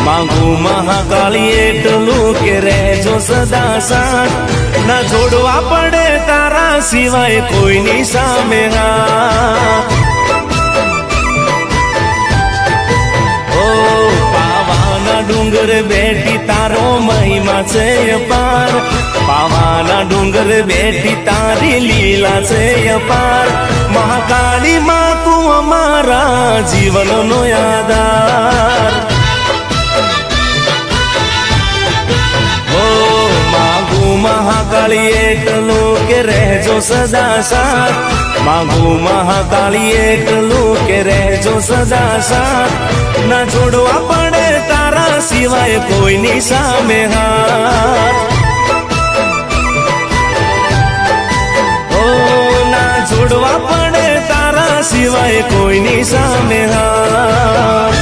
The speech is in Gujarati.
માંગુ મહાકાળી એટલું કે રહેજો સદા સાથ ના છોડવા પડે તારા સિવાય કોઈની સામે હાથ પાવાના ડુંગર બેઠી તારો મહિમા છે અપાર પાવાના ડુંગર બેઠી તારી લીલા છે અપાર મહાકાળી માં તું અમારા જીવનનો આધાર મહાકાળી એટલું કે રહેજો સદા સાથ માંગુ મહાકાળી એટલું કે રહેજો સદા સાથ ના છોડવા પડે તારા સિવાય કોઈની સામે હાથ ઓ ના છોડવા પડે તારા સિવાય કોઈની સામે હાથ